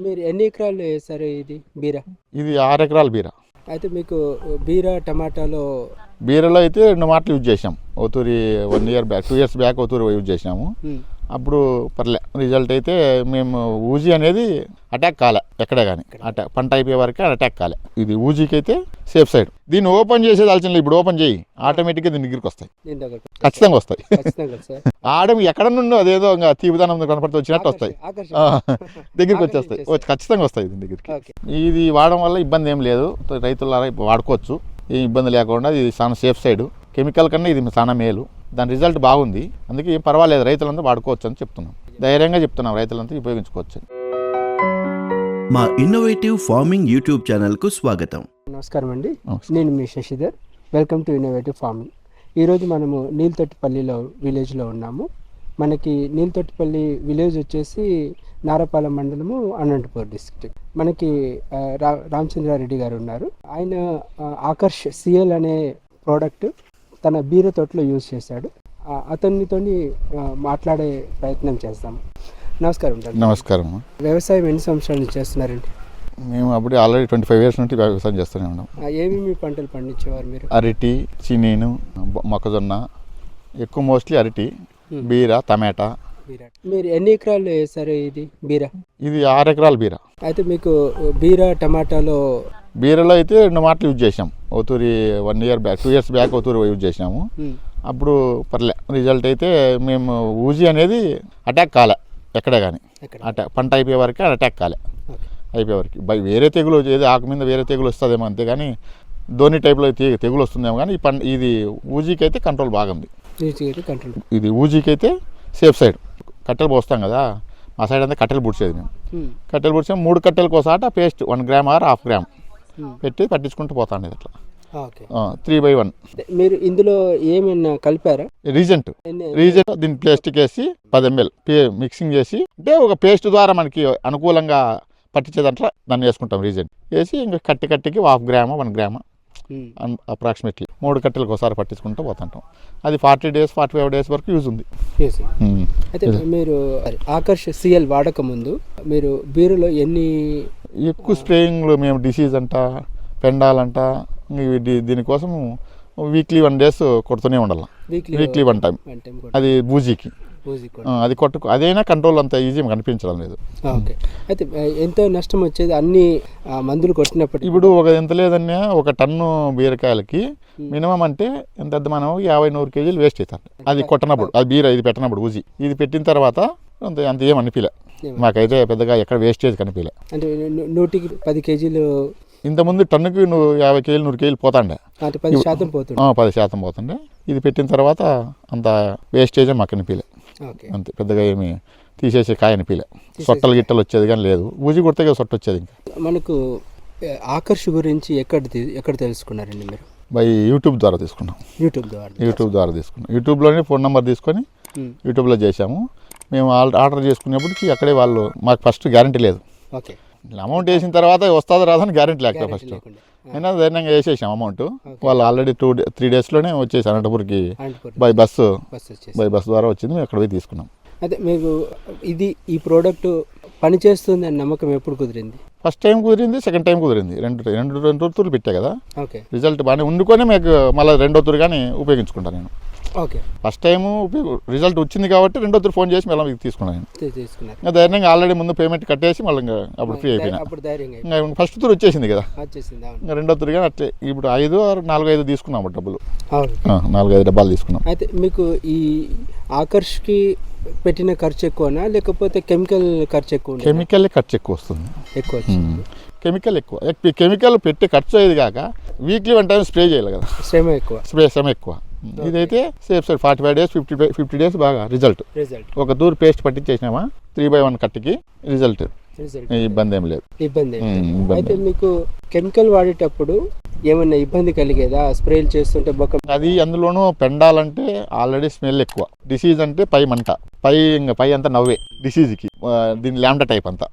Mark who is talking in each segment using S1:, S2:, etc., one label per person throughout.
S1: మీరు ఎన్ని ఎకరాలు వేసారు ఇది బీరా?
S2: ఇది 6 ఎకరాల బీర.
S1: అయితే మీకు బీరా టమాటాలో
S2: బీరలో అయితే 2 మాటలు యూజ్ చేసాం. ఓతూరి 1 ఇయర్ బ్యాక్ 2 ఇయర్స్ బ్యాక్ ఓతూరి యూజ్ చేసినాము. అప్పుడు పర్లే రిజల్ట్ అయితే మేము ఊజీ అనేది అటాక్ కాలే ఎక్కడే కానీ. అటాక్ పంట అయిపోయే వరకు అటాక్ కాలే. ఇది ఊజీకి అయితే సేఫ్ సైడ్. దీన్ని ఓపెన్ చేసేది ఆలోచన ఇప్పుడు ఓపెన్ చేయి ఆటోమేటిక్గా దీని దగ్గరికి వస్తాయి, ఖచ్చితంగా వస్తాయి. ఆడ ఎక్కడ నుండో అదేదో ఇంకా తీపిదనం కనపడితే వచ్చినట్టు వస్తాయి, దగ్గరికి వచ్చేస్తాయి, ఖచ్చితంగా వస్తాయి దీని దగ్గరికి. ఇది వాడడం వల్ల ఇబ్బంది ఏం లేదు, రైతుల వాడుకోవచ్చు, ఏం ఇబ్బంది లేకుండా. ఇది చాలా సేఫ్ సైడ్, కెమికల్ కన్నా ఇది చాలా మేలు. దాని రిజల్ట్ బాగుంది, అందుకే ఏం పర్వాలేదు, రైతులంతా వాడుకోవచ్చు అని చెప్తున్నాం. ధైర్యంగా చెప్తున్నాం రైతులంతా ఉపయోగించుకోవచ్చు.
S3: మా ఇన్నోవేటివ్ ఫార్మింగ్ యూట్యూబ్ ఛానల్కు స్వాగతం.
S1: నమస్కారం అండి, నేను మీ Shashidhar. Welcome to innovative farming. ఈరోజు మనము నీలతొట్టిపల్లిలో విలేజ్లో ఉన్నాము. మనకి నీలతొట్టిపల్లి విలేజ్ వచ్చేసి నారపాలెం మండలము, అనంతపూర్ డిస్ట్రిక్ట్. మనకి రామచంద్రారెడ్డి గారు ఉన్నారు. ఆయన ఆకర్ష్ సిఎల్ అనే ప్రోడక్ట్ తన బీర తోటలో యూజ్ చేశాడు. అతనితో మాట్లాడే ప్రయత్నం చేస్తాము. నమస్కారం.
S2: నమస్కారం.
S1: వ్యవసాయం ఎన్ని సంవత్సరాల నుంచి చేస్తున్నారండి?
S2: మేము అప్పుడు ఆల్రెడీ 25 ఇయర్స్ నుండి వ్యవసాయం చేస్తూనే ఉన్నాం.
S1: ఏమేమి పంటలు పండించేవారు మీరు?
S2: అరటి, చినీను, మొక్కజొన్న, ఎక్కువ మోస్ట్లీ అరటి, బీర, టమాటా.
S1: మీరు ఎన్ని ఎకరాలు వేసారు ఇది బీరా?
S2: ఇది 6 ఎకరాల బీర.
S1: అయితే మీకు బీరా టమాటాలో
S2: బీరలో అయితే 2 మాటలు యూజ్ చేసాం. ఓతూరి 1 ఇయర్ బ్యాక్ 2 ఇయర్స్ బ్యాక్ ఓతూరి యూజ్ చేసినాము. అప్పుడు పర్లే రిజల్ట్ అయితే మేము ఊజీ అనేది అటాక్ కాలే ఎక్కడే కానీ. అటాక్ పంట అయిపోయే వరకు అటాక్ కాలే, అయిపోయే వరకు. వేరే తెగులు ఏదో ఆకు మీద వేరే తెగులు వస్తుందేమో అంతే కానీ, ధోని టైప్లో తెగులు వస్తుందేమో కానీ ఇది ఊజీకి అయితే కంట్రోల్ బాగుంది. ఇది ఊజీకి అయితే సేఫ్ సైడ్. కట్టెలు పోస్తాం కదా, మా సైడ్ అంతా కట్టెలు పుడిచేది. మేము కట్టెలు పుడిచాము, 3 కట్టెలకు ఒకసాట పేస్ట్ 1 గ్రామ్ ఆర్ 1/2 గ్రామ్ పెట్టి పట్టించుకుంటూ పోతాండి అట్లా 3/1.
S1: మీరు ఇందులో ఏమైనా కలిపారా?
S2: రీజెంట్ దీన్ని ప్లాస్టిక్ వేసి 10 ml మిక్సింగ్ చేసి, అంటే ఒక పేస్ట్ ద్వారా మనకి అనుకూలంగా పట్టించే దాంట్లో దాన్ని వేసుకుంటాం. రీజెంట్ వేసి ఇంకా కట్టికి 1/2 గ్రామ్ 1 గ్రామ్ అప్రాక్సిమేట్లీ 3 కట్టెలకు ఒకసారి పట్టించుకుంటూ పోతుంటాం. అది 40 days 45 days వరకు యూజ్ ఉంది.
S1: అయితే మీరు ఆకర్ష్ సిఎల్ వాడక ముందు మీరు బీరులో
S2: ఎక్కువ స్ప్రేయింగ్లు మేము డిసీజ్ అంట, పెండాలంట, దీనికోసం వీక్లీ 1 days కొడుతూనే ఉండాలి. Weekly 1 time. అది బూజీకి అది కొట్టుకు అదైనా కంట్రోల్ అంత ఈజీ కనిపించడం లేదు.
S1: అయితే ఎంతో నష్టం వచ్చేది అన్ని మందులు కొట్టినప్పుడు.
S2: ఇప్పుడు ఎంత లేదన్నా 1 టన్ను బీరకాయలకి మినిమం అంటే ఎంత మనం 50-100 కేజీలు వేస్ట్ అవుతారు. అది కొట్టినప్పుడు, అది బీర ఇది పెట్టినప్పుడు ఊజీ ఇది పెట్టిన తర్వాత అంత ఏం అనిపించలే మాకైతే, పెద్దగా ఎక్కడ వేస్టేజ్ కనిపించలే.
S1: అంటే 100కి 10 కేజీలు
S2: ఇంతకుముందు టన్నుకి 50 కేజీలు 100 కేజీలు పోతాండే, 10% పోతుండే. ఇది పెట్టిన తర్వాత అంత వేస్టేజ్ మాకు అనిపించలే, అంతే పెద్దగా ఏమి తీసేసే కాయ అనిపించలే. సొట్టలు గిట్టలు వచ్చేది కానీ లేదు, ఊజీ కొడితే కదా సొట్ట వచ్చేది. ఇంకా
S1: మనకు ఆకర్ష్ గురించి ఎక్కడ తెలుసుకున్నారండి మీరు?
S2: బై యూట్యూబ్ ద్వారా తీసుకున్నాం. యూట్యూబ్ ద్వారా తీసుకున్నాం. యూట్యూబ్లోనే ఫోన్ నెంబర్ తీసుకొని యూట్యూబ్లో చేసాము. మేము ఆర్డర్ చేసుకునేప్పటికి అక్కడే వాళ్ళు మాకు ఫస్ట్ గ్యారంటీ లేదు. అమౌంట్ వేసిన తర్వాత వస్తుందో రాదని గ్యారెంటీ లేక ఫస్ట్ అయినా ధైర్యంగా వేసేసాం అమౌంట్. వాళ్ళు ఆల్రెడీ 2-3 daysలోనే వచ్చేసి అనంతపూర్కి బై బస్సు ద్వారా వచ్చింది. మేము అక్కడ పోయి తీసుకున్నాం.
S1: అయితే మీకు ఈ ప్రోడక్ట్ పనిచేస్తుంది అని నమ్మకం ఎప్పుడు కుదిరింది?
S2: ఫస్ట్ టైం కుదిరింది, సెకండ్ టైం కుదిరింది. రెండు తూర్లు పెట్టా కదా, రిజల్ట్ బాగానే ఉండుకొని మీకు మళ్ళీ 2వ తూరు కానీ ఉపయోగించుకుంటాను నేను. ఫస్ట్ టైం రిజల్ట్ వచ్చింది కాబట్టి 2వ తూరు ఫోన్ చేసి మళ్ళీ తీసుకున్నాను. ఇంకా ధైర్యంగా ఆల్రెడీ ముందు పేమెంట్ కట్టేసి మళ్ళీ అప్పుడు ఫ్రీ అయిపోయినా. ఇంకా ఫస్ట్ తూరు వచ్చేసింది కదా, ఇంకా 2వ తూరు కానీ అట్లే ఇప్పుడు 4-5 తీసుకున్నాము డబ్బులు, 4-5 డబ్బాలు తీసుకున్నాం.
S1: అయితే మీకు ఈ ఆకర్ష్కి పెట్టిన ఖర్చు ఎక్కువనా లేకపోతే కెమికల్ ఖర్చు ఎక్కువ?
S2: కెమికల్ ఖర్చు ఎక్కువ వస్తుంది. కెమికల్ పెట్టి ఖర్చు అయ్యేది కాక వీక్లీ 1 time స్ప్రే చేయాలి కదా, శ్రమ ఎక్కువ. ఇదైతే సేఫ్ సైడ్ 45 days 50 days బాగా రిజల్ట్. ఒక దూరు పేస్ట్ పట్టించేసినామా 3/1 కట్టికి రిజల్ట్, ఇబ్బంది ఏం లేదు.
S1: అయితే మీకు కెమికల్ వాడేటప్పుడు ఏమన్నా ఇబ్బంది కలిగేదా స్ప్రేలు చేస్తుంటే?
S2: అది అందులోనూ పెండాలంటే ఆల్రెడీ స్మెల్ ఎక్కువ, డిసీజ్ అంటే పై మంట, పై అంతా నవ్వే డిసీజ్కి. దీని ల్యాండా టైప్ అంతా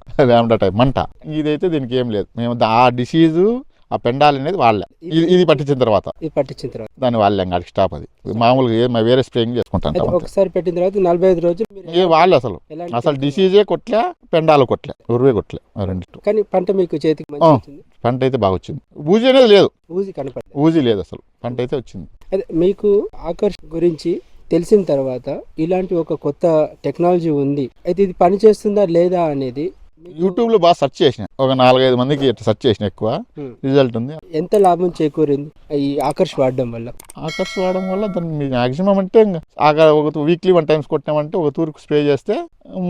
S2: మంట. ఇదైతే దీనికి ఏం లేదు. మేము ఆ డిసీజు ఆ పెండాలు అనేది వాళ్ళే. ఇది పట్టించిన తర్వాత
S1: ఇది పట్టించిన తర్వాత
S2: దాన్ని వాళ్ళే అడిగి స్టాప్. అది మామూలుగా వేరే స్ప్రేయింగ్ చేసుకుంటాం.
S1: అయితే ఒకసారి పెట్టిన తర్వాత 45 రోజులు మీరు
S2: వాళ్ళు అసలు
S1: ఎలాంటి
S2: డిసీజే కొట్లే, పెండాలు కొట్లే, ఉరువే కొట్లే రెండిట్టు.
S1: కానీ పంట మీకు చేతికి మంచిగా వచ్చింది.
S2: పంట అయితే బాగా వచ్చింది. ఊజీ అనేది లేదు,
S1: ఊజి కనపడలేదు.
S2: ఊజీ లేదు అసలు, పంట అయితే వచ్చింది.
S1: అదే మీకు ఆకర్ష్ గురించి తెలిసిన తర్వాత ఇలాంటి ఒక కొత్త టెక్నాలజీ ఉంది, అయితే ఇది పని చేస్తుందా లేదా అనేది
S2: యూట్యూబ్లో బాగా సెర్చ్ చేసిన, ఒక 4-5 మందికి సెర్చ్ చేసిన, ఎక్కువ రిజల్ట్ ఉంది.
S1: ఎంత లాభం చేకూరింది ఈ ఆకర్ష్ వాడడం వల్ల?
S2: ఆకర్ష్ వాడడం వల్ల దాన్ని మ్యాక్సిమం అంటే ఒక వీక్లీ 1 టైమ్స్ కొట్టామంటే ఒక తూరుకు స్ప్రే చేస్తే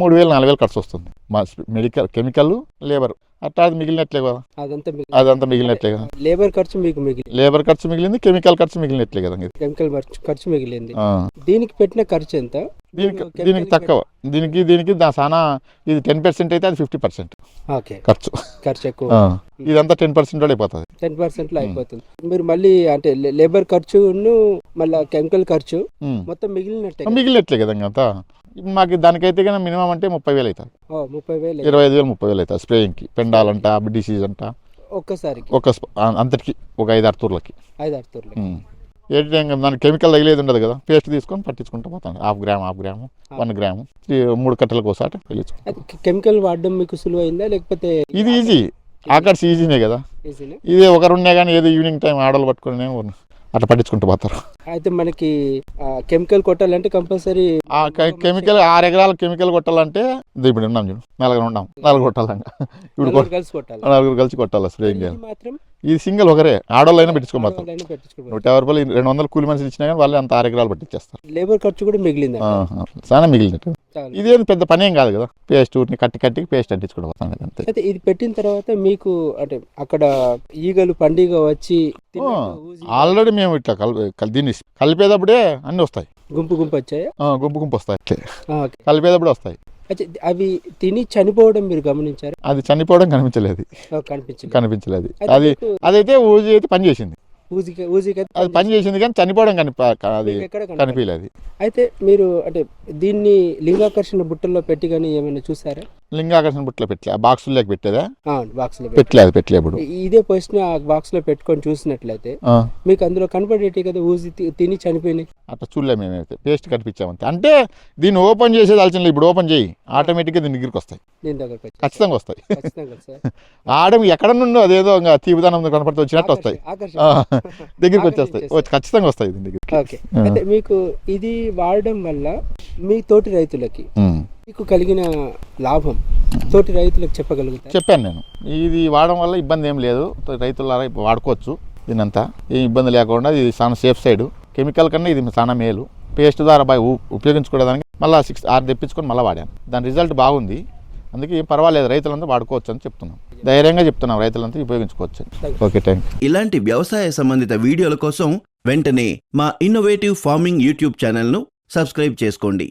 S2: 3,000-4,000 ఖర్చు వస్తుంది. మా మెడికల్, కెమికల్, లేబర్ అట్లా అది మిగిలినట్లే కదా, అదంతా మిగిలినట్లే కదా.
S1: లేబర్ ఖర్చు మీకు మిగిలింది,
S2: లేబర్ ఖర్చు మిగిలింది, కెమికల్ ఖర్చు మిగిలినట్లే కదా.
S1: కెమికల్ ఖర్చు మిగిలింది. దీనికి పెట్టిన ఖర్చు ఎంత?
S2: దీనికి తక్కువ, దీనికి చాలా. ఇది 10% అయితే అది 50% ఖర్చు
S1: ఎక్కువ.
S2: ఇదంతా 10% అయిపోతుంది.
S1: 10% లో అయిపోతుంది. మీరు మళ్ళీ అంటే లేబర్ ఖర్చును మళ్ళీ కెమికల్ ఖర్చు మొత్తం
S2: మిగిలినట్లే కదా. అంతా మాకు దానికైతే కానీ మినిమం అంటే 30,000 అవుతుంది.
S1: 30,000,
S2: 25,000-30,000 అవుతుంది స్ప్రేయింగ్కి, పెండాలంట, డిసీజ్ అంట,
S1: ఒక్కసారికి
S2: అంతటికి ఒక 5-6 తూర్లకి.
S1: 5-6 తూర్లు.
S2: ఏంటి దానికి కెమికల్ తగిలేదు ఉండదు కదా, పేస్ట్ తీసుకొని పట్టించుకుంటూ పోతాను. 1/2 గ్రాము 1 గ్రాము 3 కట్టలకు ఒకసారి పట్టించుకుంటాం.
S1: కెమికల్ వాడడం మీకు సులువు అయిందా లేకపోతే?
S2: ఇది ఈజీ, ఆకర్ష్ ఈజీనే కదా. ఇదే ఒకరున్నా కానీ ఏదో ఈవినింగ్ టైం ఆడలు పట్టుకుని అట్లా పట్టించుకుంటూ పోతారు.
S1: అయితే మనకి కెమికల్ కొట్టాలంటే కంపల్సరీ
S2: కెమికల్ 6 ఎకరాల కెమికల్ కొట్టాలంటే ఇప్పుడు ఉన్నాం చూడు, 4 కొట్టాలంట. ఇప్పుడు 4 కలిసి కొట్టాలి స్ప్రేయింగ్. ఇది సింగిల్ ఒకరే, ఆడవాళ్ళైనా పెట్టుకోబోతారు. 150 రూపాయలు 200 కూలి మనుషులు ఇచ్చినా కానీ వాళ్ళు అంత 6 ఎకరాలు పట్టించేస్తారు.
S1: లేబర్ ఖర్చు కూడా మిగిలింది,
S2: చాలా మిగిలినట్టు. ఇదేం పెద్ద పని ఏం కాదు కదా, పేస్ట్ కట్టి పేస్ట్ అంటించుకుంటూ పోతాం.
S1: అయితే ఇది పెట్టిన తర్వాత మీకు అంటే అక్కడ ఈగలు పండుగ వచ్చి
S2: ఆల్రెడీ మేము ఇట్లా దీన్ని కలిపేటప్పుడే అన్ని వస్తాయి, గుంపు
S1: వచ్చాయి,
S2: గుంపు వస్తాయి, కలిపేటప్పుడే వస్తాయి.
S1: అవి తిని చనిపోవడం మీరు గమనించారు?
S2: అది చనిపోవడం కనిపించలేదు. అదైతే ఊజీ అయితే పని చేసింది, అది పని చేసింది కానీ చనిపోవడం కనిపించలేదు.
S1: అయితే మీరు అంటే దీన్ని లింగాకర్షణ బుట్టల్లో పెట్టి కానీ ఏమైనా చూసారా?
S2: లింగాకర్షణ బుట్టలో పెట్టలే, బాక్సుల్లోకి పెట్టేదా? పెట్టలేదు.
S1: ఇదే పొజిషన్ ఆ బాక్స్ లో పెట్టుకొని చూసినట్లయితే మీకు అందులో కనపడేటి కదా ఊజి తిని చనిపోయినాయి.
S2: అట్లా చూడలే, మేమైతే పేస్ట్ కనిపించామంతే. అంటే దీన్ని ఓపెన్ చేసేది ఆలోచన, ఇప్పుడు ఓపెన్ చేయి ఆటోమేటిక్గా దీని దగ్గరికి వస్తాయి, ఖచ్చితంగా వస్తాయి. ఆడడం ఎక్కడ నుండో అదేదో తీపిదానం కనపడితే వచ్చినట్టు వస్తాయి, దగ్గరికి వచ్చేస్తాయి, ఖచ్చితంగా వస్తాయి దీని దగ్గరికి.
S1: అయితే మీకు ఇది వాడడం వల్ల మీ తోటి రైతులకి మీకు కలిగిన లాభం తోటి రైతులకు చెప్పగలుగుతారు?
S2: చెప్పాను నేను, ఇది వాడడం వల్ల ఇబ్బంది ఏం లేదు, రైతుల వాడుకోవచ్చు దీనంతా, ఏం ఇబ్బంది లేకుండా. ఇది చాలా సేఫ్ సైడ్, కెమికల్ కన్నా ఇది చాలా మేలు. పేస్ట్ ద్వారా ఉపయోగించుకోవడానికి మళ్ళీ 6 తెప్పించుకొని మళ్ళీ వాడాను, దాని రిజల్ట్ బాగుంది. అందుకే ఏం పర్వాలేదు, రైతులంతా వాడుకోవచ్చు అని చెప్తున్నాం, ధైర్యంగా చెప్తున్నాం, రైతులంతా ఉపయోగించుకోవచ్చు. Okay, thank you.
S3: ఇలాంటి వ్యవసాయ సంబంధిత వీడియోల కోసం వెంటనే మా ఇన్నోవేటివ్ ఫార్మింగ్ యూట్యూబ్ ఛానల్ను సబ్స్క్రైబ్ చేసుకోండి.